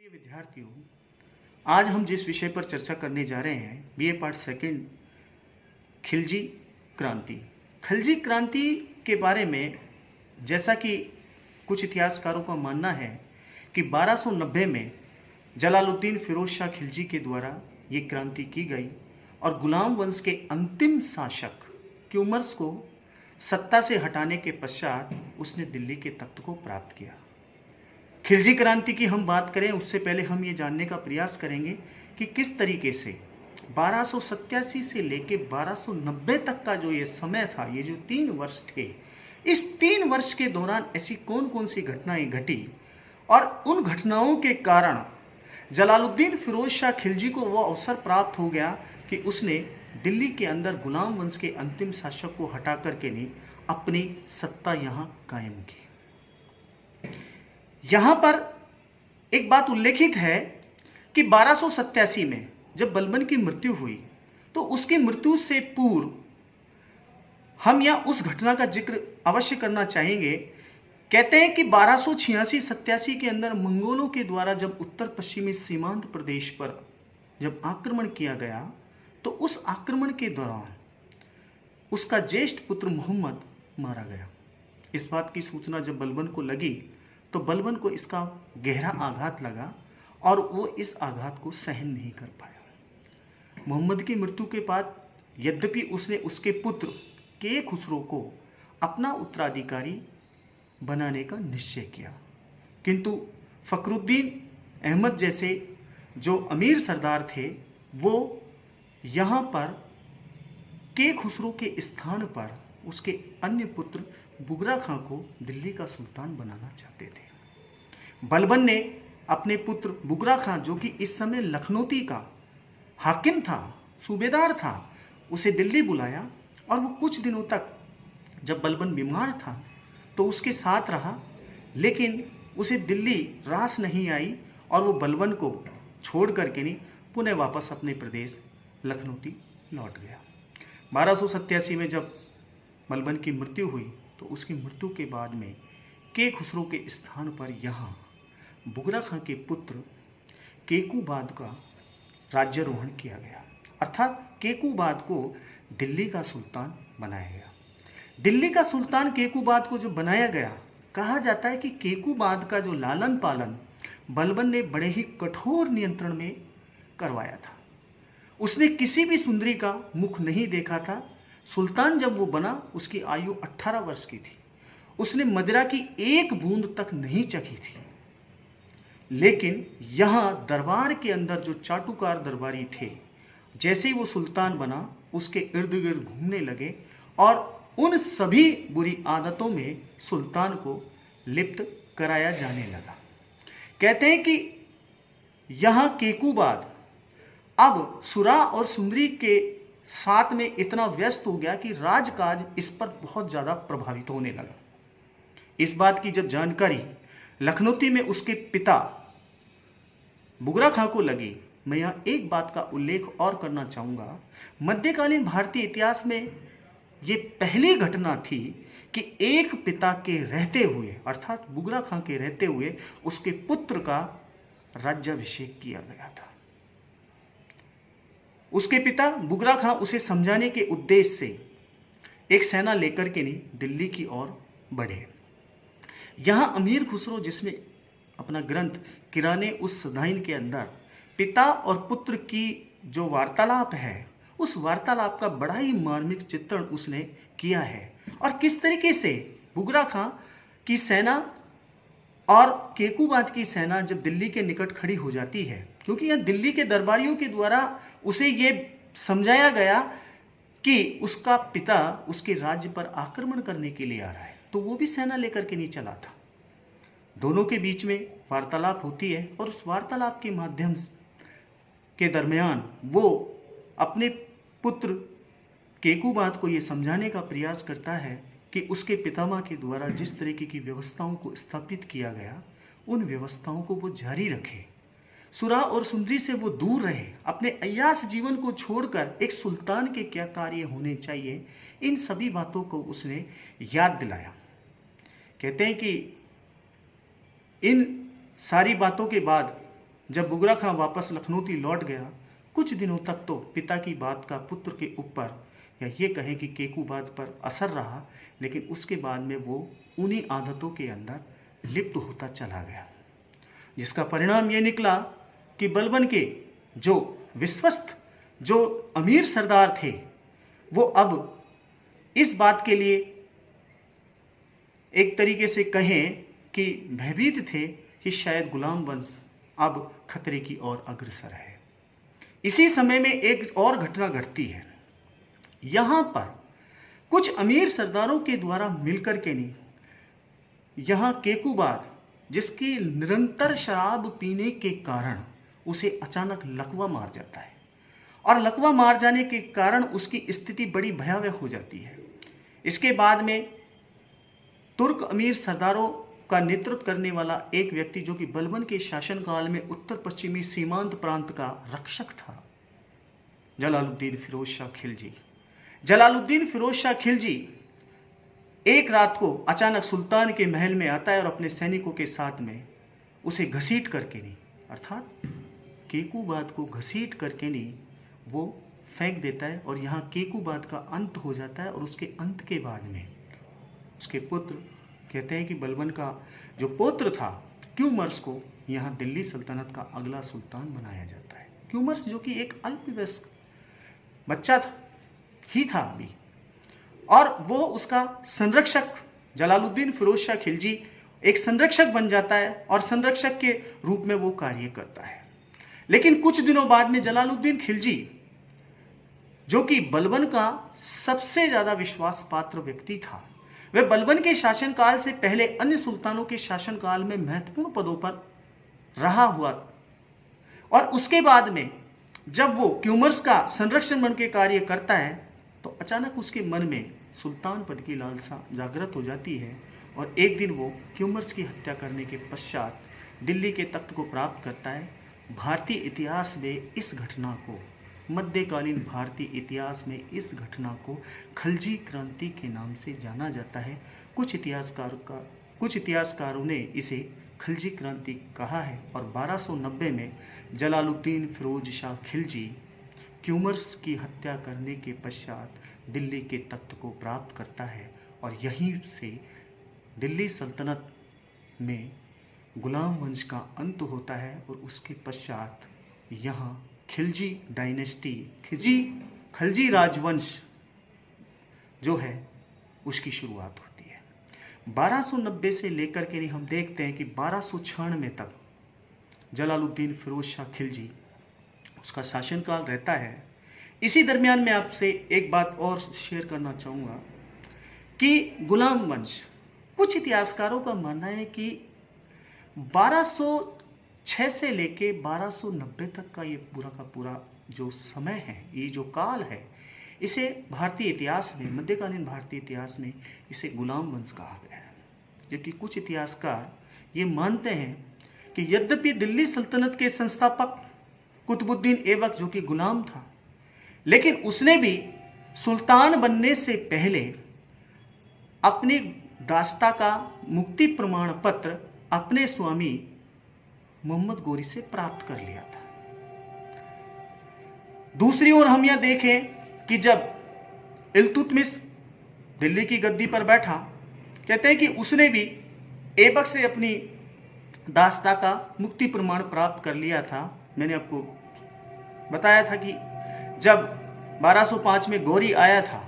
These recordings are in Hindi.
प्रिय विद्यार्थियों, आज हम जिस विषय पर चर्चा करने जा रहे हैं बीए पार्ट सेकंड, खिलजी क्रांति। खिलजी क्रांति के बारे में जैसा कि कुछ इतिहासकारों का मानना है कि 1290 में जलालुद्दीन फिरोज शाह खिलजी के द्वारा ये क्रांति की गई और गुलाम वंश के अंतिम शासक क्यूमर्स को सत्ता से हटाने के पश्चात उसने दिल्ली के तख्त को प्राप्त किया। खिलजी क्रांति की हम बात करें उससे पहले हम ये जानने का प्रयास करेंगे कि किस तरीके से 1287 से लेके 1290 तक का जो ये समय था, ये जो 3 वर्ष थे, इस 3 वर्ष के दौरान ऐसी कौन कौन सी घटनाएं घटी और उन घटनाओं के कारण जलालुद्दीन फिरोज शाह खिलजी को वो अवसर प्राप्त हो गया कि उसने दिल्ली के अंदर गुलाम वंश के अंतिम शासक को हटा करके नहीं अपनी सत्ता यहाँ कायम की। यहां पर एक बात उल्लेखित है कि 1287 में जब बलबन की मृत्यु हुई तो उसकी मृत्यु से पूर्व हम यहां उस घटना का जिक्र अवश्य करना चाहेंगे। कहते हैं कि 1286-87 के अंदर मंगोलों के द्वारा जब उत्तर पश्चिमी सीमांत प्रदेश पर जब आक्रमण किया गया तो उस आक्रमण के दौरान उसका ज्येष्ठ पुत्र मोहम्मद मारा गया। इस बात की सूचना जब बलबन को लगी तो बलबन को इसका गहरा आघात लगा और वो इस आघात को सहन नहीं कर पाया। मोहम्मद की मृत्यु के बाद यद्यपि उसने उसके पुत्र के खुसरो को अपना उत्तराधिकारी बनाने का निश्चय किया, किंतु फखरुद्दीन अहमद जैसे जो अमीर सरदार थे वो यहाँ पर के खुसरो के स्थान पर उसके अन्य पुत्र बुगरा खां को दिल्ली का सुल्तान बनाना चाहते थे। बलबन ने अपने पुत्र बुगरा खां, जो कि इस समय लखनौती का हाकिम था, सूबेदार था, उसे दिल्ली बुलाया और वो कुछ दिनों तक जब बलबन बीमार था तो उसके साथ रहा, लेकिन उसे दिल्ली रास नहीं आई और वो बलबन को छोड़ करके नहीं पुनः वापस अपने प्रदेश लखनौती लौट गया। 1287 में जब बलबन की मृत्यु हुई तो उसकी मृत्यु के बाद में के खुसरो के स्थान पर यहाँ बुगरा खां के पुत्र केकूबाद का राज्यारोहण किया गया, अर्थात केकूबाद को दिल्ली का सुल्तान बनाया गया। दिल्ली का सुल्तान केकूबाद को जो बनाया गया, कहा जाता है कि केकूबाद का जो लालन पालन बलबन ने बड़े ही कठोर नियंत्रण में करवाया था। उसने किसी भी सुंदरी का मुख नहीं देखा था। सुल्तान जब वो बना उसकी आयु 18 वर्ष की थी। उसने मदिरा की एक बूंद तक नहीं चखी थी, लेकिन यहाँ दरबार के अंदर जो चाटुकार दरबारी थे, जैसे ही वो सुल्तान बना उसके इर्द गिर्द घूमने लगे और उन सभी बुरी आदतों में सुल्तान को लिप्त कराया जाने लगा। कहते हैं कि यहाँ केकूबाद अब सुरा और सुंदरी के साथ में इतना व्यस्त हो गया कि राजकाज इस पर बहुत ज्यादा प्रभावित होने लगा। इस बात की जब जानकारी लखनौती में उसके पिता बुगरा खां को लगी, मैं यहां एक बात का उल्लेख और करना चाहूंगा। मध्यकालीन भारतीय इतिहास में यह पहली घटना थी कि एक पिता के रहते हुए, अर्थात बुगरा खां के रहते हुए, उसके पुत्र का राज्याभिषेक किया गया था। उसके पिता बुगरा खां उसे समझाने के उद्देश्य से एक सेना लेकर के नहीं दिल्ली की ओर बढ़े। यहां अमीर खुसरो, जिसने अपना ग्रंथ किराने उस सदाइन के अंदर पिता और पुत्र की जो वार्तालाप है, उस वार्तालाप का बड़ा ही मार्मिक चित्रण उसने किया है और किस तरीके से बुगरा खां की सेना और केकूबाद की सेना जब दिल्ली के निकट खड़ी हो जाती है, क्योंकि यह दिल्ली के दरबारियों के द्वारा उसे यह समझाया गया कि उसका पिता उसके राज्य पर आक्रमण करने के लिए आ रहा है, तो वो भी सेना लेकर के नहीं चला था। दोनों के बीच में वार्तालाप होती है और उस वार्तालाप के माध्यम के दरमियान वो अपने पुत्र केकूबाद को ये समझाने का प्रयास करता है कि उसके पितामह के द्वारा जिस तरीके की व्यवस्थाओं को स्थापित किया गया, उन व्यवस्थाओं को वो जारी रखे, सुरा और सुंदरी से वो दूर रहे, अपने अय्यास जीवन को छोड़कर एक सुल्तान के क्या कार्य होने चाहिए, इन सभी बातों को उसने याद दिलाया। कहते हैं कि इन सारी बातों के बाद जब बुगरा खां वापस लखनऊती लौट गया, कुछ दिनों तक तो पिता की बात का पुत्र के ऊपर या ये कहें कि केकूबाद पर असर रहा, लेकिन उसके बाद में वो उन्हीं आदतों के अंदर लिप्त होता चला गया, जिसका परिणाम ये निकला कि बलबन के जो विश्वस्त, जो अमीर सरदार थे, वो अब इस बात के लिए एक तरीके से कहें कि भयभीत थे कि शायद गुलाम वंश अब खतरे की ओर अग्रसर है। इसी समय में एक और घटना घटती है। यहां पर कुछ अमीर सरदारों के द्वारा मिलकर के नहीं, यहां केकूबाद, जिसकी निरंतर शराब पीने के कारण उसे अचानक लकवा मार जाता है, और लकवा मार जाने के कारण उसकी स्थिति बड़ी भयावह हो जाती है। इसके बाद में तुर्क अमीर सरदारों का नेतृत्व करने वाला एक व्यक्ति, जो कि बलबन के शासनकाल में उत्तर पश्चिमी सीमांत प्रांत का रक्षक था, जलालुद्दीन फिरोज शाह खिलजी। जलालुद्दीन फिरोज शाह खिलजी एक रात को अचानक सुल्तान के महल में आता है और अपने सैनिकों के साथ में उसे घसीट करके नहीं, अर्थात केकूबाद को घसीट करके नहीं, वो फेंक देता है और यहाँ केकूबाद का अंत हो जाता है। और उसके अंत के बाद में उसके पुत्र, कहते हैं कि बलबन का जो पुत्र था क्यूमर्स, को यहाँ दिल्ली सल्तनत का अगला सुल्तान बनाया जाता है। क्यूमर्स जो कि एक अल्पवयस्क बच्चा ही था अभी, और वो उसका संरक्षक, जलालुद्दीन फिरोज शाह खिलजी एक संरक्षक बन जाता है और संरक्षक के रूप में वो कार्य करता है। लेकिन कुछ दिनों बाद में जलालुद्दीन खिलजी, जो कि बलबन का सबसे ज्यादा विश्वास पात्र व्यक्ति था, वह बलबन के शासनकाल से पहले अन्य सुल्तानों के शासनकाल में महत्वपूर्ण पदों पर रहा हुआ, और उसके बाद में जब वो क्यूमर्स का संरक्षण बन के कार्य करता है, तो अचानक उसके मन में सुल्तान पद की लालसा जागृत हो जाती है, और एक दिन वो क्यूमर्स की हत्या करने के पश्चात दिल्ली के तख्त को प्राप्त करता है। भारतीय इतिहास में इस घटना को, मध्यकालीन भारतीय इतिहास में इस घटना को खलजी क्रांति के नाम से जाना जाता है। कुछ इतिहासकारों ने इसे खलजी क्रांति कहा है। और 1290 में जलालुद्दीन फिरोज शाह खिलजी क्यूमर्स की हत्या करने के पश्चात दिल्ली के तख्त को प्राप्त करता है, और यहीं से दिल्ली सल्तनत में गुलाम वंश का अंत होता है। और उसके पश्चात यहाँ खिलजी डायनेस्टी, खलजी राजवंश जो है उसकी शुरुआत होती है। 1290 से लेकर के हम देखते हैं कि 1296 तक जलालुद्दीन फिरोज शाह खिलजी, उसका शासनकाल रहता है। इसी दरमियान मैं आपसे एक बात और शेयर करना चाहूँगा कि गुलाम वंश, कुछ इतिहासकारों का मानना है कि 1206 से लेके 1290 तक का ये पूरा का पूरा जो समय है, ये जो काल है, इसे भारतीय इतिहास में, मध्यकालीन भारतीय इतिहास में इसे गुलाम वंश कहा गया है। जबकि कुछ इतिहासकार ये मानते हैं कि यद्यपि दिल्ली सल्तनत के संस्थापक कुतुबुद्दीन ऐबक, जो कि गुलाम था, लेकिन उसने भी सुल्तान बनने से पहले अपनी दास्ता का मुक्ति प्रमाण पत्र अपने स्वामी मोहम्मद गोरी से प्राप्त कर लिया था। दूसरी ओर हम यह देखें कि जब इल्तुतमिश दिल्ली की गद्दी पर बैठा, कहते हैं कि उसने भी ऐबक से अपनी दास्ता का मुक्ति प्रमाण प्राप्त कर लिया था। मैंने आपको बताया था कि जब 1205 में गौरी आया था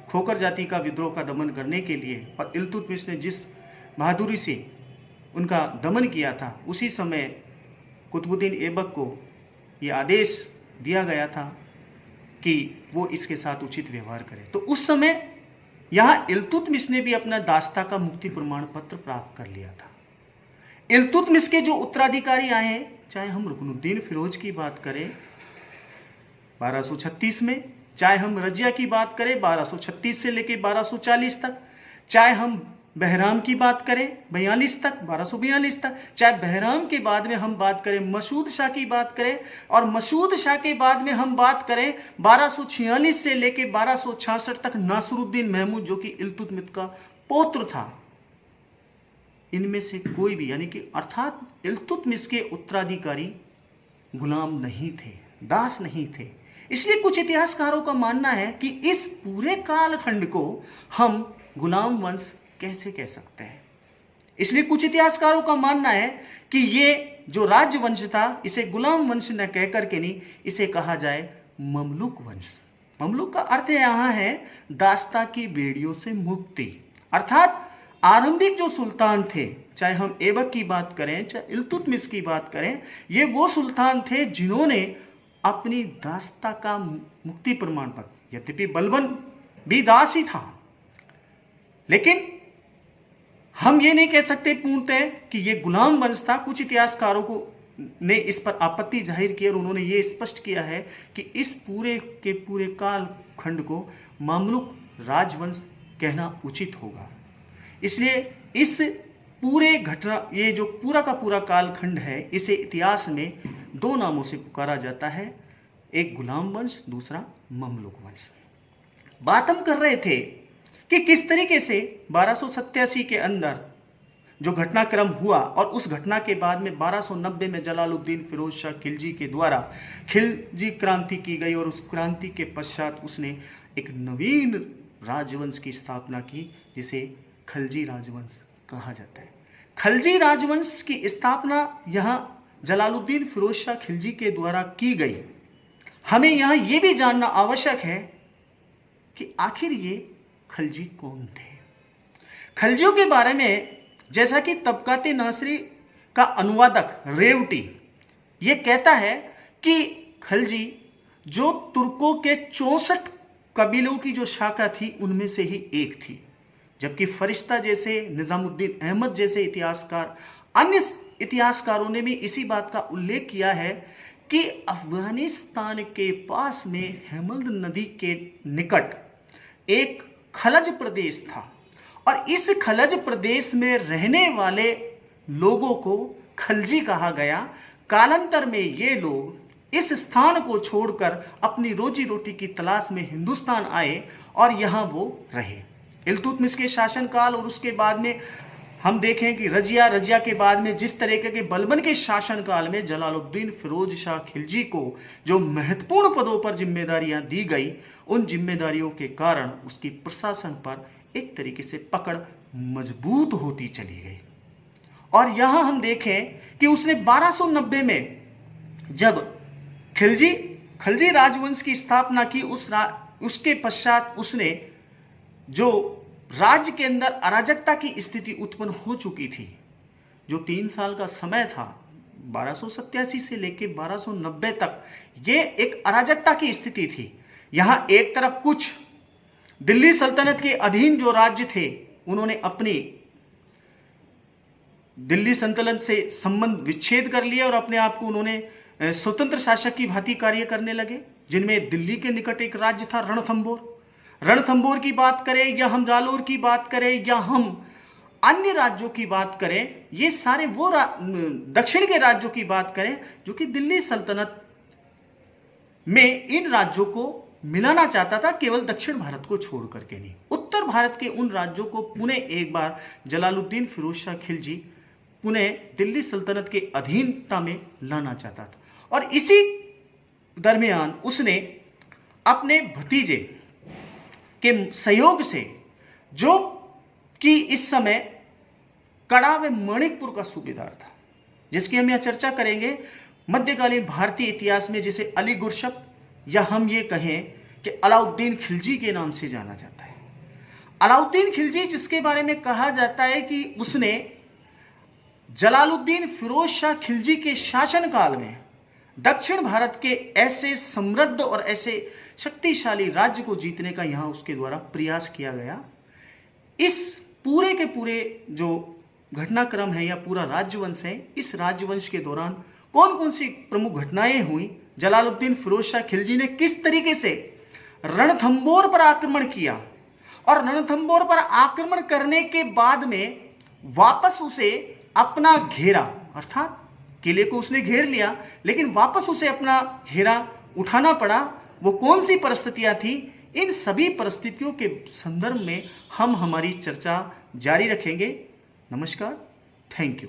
खोकर जाति का विद्रोह का दमन करने के लिए, और इल्तुतमिश ने जिस बहादुरी से उनका दमन किया था, उसी समय कुतुबुद्दीन ऐबक को यह आदेश दिया गया था कि वो इसके साथ उचित व्यवहार करे। तो उस समय यहाँ इल्तुतमिश ने भी अपना दास्ता का मुक्ति प्रमाण पत्र प्राप्त कर लिया था। इल्तुतमिश के जो उत्तराधिकारी आए हैं, चाहे हम रुकनुद्दीन फिरोज की बात करें 1236 में, चाहे हम रजिया की बात करें 1236 से लेकर 1240 तक, चाहे हम बहराम की बात करें 42 तक, 1242 तक, चाहे बहराम के बाद में हम बात करें मसूद शाह की बात करें, और मसूद शाह के बाद में हम बात करें 1246 से लेकर 1266 तक नासिरुद्दीन महमूद, जो कि इल्तुतमिश का पौत्र था। इनमें से कोई भी, यानी कि अर्थात इल्तुतमिश के उत्तराधिकारी गुलाम नहीं थे, दास नहीं थे। इसलिए कुछ इतिहासकारों का मानना है कि इस पूरे कालखंड को हम गुलाम वंश कैसे कह सकते हैं। इसलिए कुछ इतिहासकारों का मानना है कि ये जो राजवंश था इसे गुलाम वंश न कहकर के नहीं, इसे कहा जाए ममलुक वंश। ममलुक का अर्थ यहां है दास्ता की बेड़ियों से मुक्ति। अर्थात आरंभिक जो सुल्तान थे, चाहे हम ऐबक की बात करें चाहे इल्तुतमिश की बात करें, ये वो सुल्तान थे जिन्होंने अपनी दास्ता का मुक्ति प्रमाण पत्र, यद्यपि बलबन भी दास ही था, लेकिन हम ये नहीं कह सकते पूर्णतः कि ये गुलाम वंश था। कुछ इतिहासकारों को ने इस पर आपत्ति जाहिर की और उन्होंने ये स्पष्ट किया है कि इस पूरे के पूरे कालखंड को ममलुक राजवंश कहना उचित होगा। इसलिए इस पूरे घटना, ये जो पूरा का पूरा कालखंड है, इसे इतिहास में दो नामों से पुकारा जाता है, एक गुलाम वंश, दूसरा ममलुक वंश। बात हम कर रहे थे कि किस तरीके से 1287 के अंदर जो घटनाक्रम हुआ और उस घटना के बाद में 1290 में जलालुद्दीन फिरोज शाह खिलजी के द्वारा खिलजी क्रांति की गई और उस क्रांति के पश्चात उसने एक नवीन राजवंश की स्थापना की जिसे खलजी राजवंश कहा जाता है। खलजी राजवंश की स्थापना यहां जलालुद्दीन फिरोज शाह खिलजी के द्वारा की गई। हमें यहां यह भी जानना आवश्यक है कि आखिर ये खलजी कौन थे। खलजियों के बारे में जैसा कि तबकाते नासरी का अनुवादक रेवटी ये कहता है कि खलजी जो तुर्कों के 64 कबीलों की जो शाखा थी उनमें से ही एक थी, जबकि फरिश्ता जैसे, निजामुद्दीन अहमद जैसे इतिहासकार, अन्य इतिहासकारों ने भी इसी बात का उल्लेख किया है कि अफगानिस्तान के पास में हेमल्द नदी के निकट एक खलज प्रदेश था और इस खलज प्रदेश में रहने वाले लोगों को खलजी कहा गया। कालांतर में ये लोग इस स्थान को छोड़कर अपनी रोजी रोटी की तलाश में हिंदुस्तान आए और यहां वो रहे। इल्तुतमिश के शासनकाल और उसके बाद में हम देखें कि रजिया के बाद में जिस तरीके के बलबन के शासनकाल में जलालुद्दीन फिरोज शाह खिलजी को जो महत्वपूर्ण पदों पर जिम्मेदारियां दी गई, उन जिम्मेदारियों के कारण उसकी प्रशासन पर एक तरीके से पकड़ मजबूत होती चली गई। और यहां हम देखें कि उसने 1290 में जब खलजी राजवंश की स्थापना की, उसके पश्चात उसने जो राज्य के अंदर अराजकता की स्थिति उत्पन्न हो चुकी थी, जो 3 साल का समय था 1287 से लेकर 1290 तक, ये एक अराजकता की स्थिति थी। यहां एक तरफ कुछ दिल्ली सल्तनत के अधीन जो राज्य थे उन्होंने अपनी दिल्ली सल्तनत से संबंध विच्छेद कर लिया और अपने आप को उन्होंने स्वतंत्र शासक की भांति कार्य करने लगे, जिनमें दिल्ली के निकट एक राज्य था रणथंबोर की बात करें या हम जालोर की बात करें या हम अन्य राज्यों की बात करें, ये सारे वो दक्षिण के राज्यों की बात करें जो कि दिल्ली सल्तनत में इन राज्यों को मिलाना चाहता था, केवल दक्षिण भारत को छोड़ करके नहीं। उत्तर भारत के उन राज्यों को पुनः एक बार जलालुद्दीन फिरोज शाह खिलजी पुनः दिल्ली सल्तनत के अधीनता में लाना चाहता था। और इसी दरमियान उसने अपने भतीजे के सहयोग से, जो कि इस समय कड़ा व मणिकपुर का सूबेदार था, जिसकी हम यहां चर्चा करेंगे, मध्यकालीन भारतीय इतिहास में जिसे अली गुरशप या हम ये कहें कि अलाउद्दीन खिलजी के नाम से जाना जाता है। अलाउद्दीन खिलजी, जिसके बारे में कहा जाता है कि उसने जलालुद्दीन फिरोज शाह खिलजी के शासनकाल में दक्षिण भारत के ऐसे समृद्ध और ऐसे शक्तिशाली राज्य को जीतने का यहां उसके द्वारा प्रयास किया गया। इस पूरे के पूरे जो घटनाक्रम है या पूरा राजवंश है, इस राजवंश के दौरान कौन कौन सी प्रमुख घटनाएं हुई, जलालुद्दीन फिरोज शाह खिलजी ने किस तरीके से रणथंबोर पर आक्रमण किया और रणथंबोर पर आक्रमण करने के बाद में वापस उसे अपना घेरा, अर्थात किले को उसने घेर लिया लेकिन वापस उसे अपना घेरा उठाना पड़ा, वो कौन सी परिस्थितियां थी, इन सभी परिस्थितियों के संदर्भ में हम हमारी चर्चा जारी रखेंगे। नमस्कार। Thank you.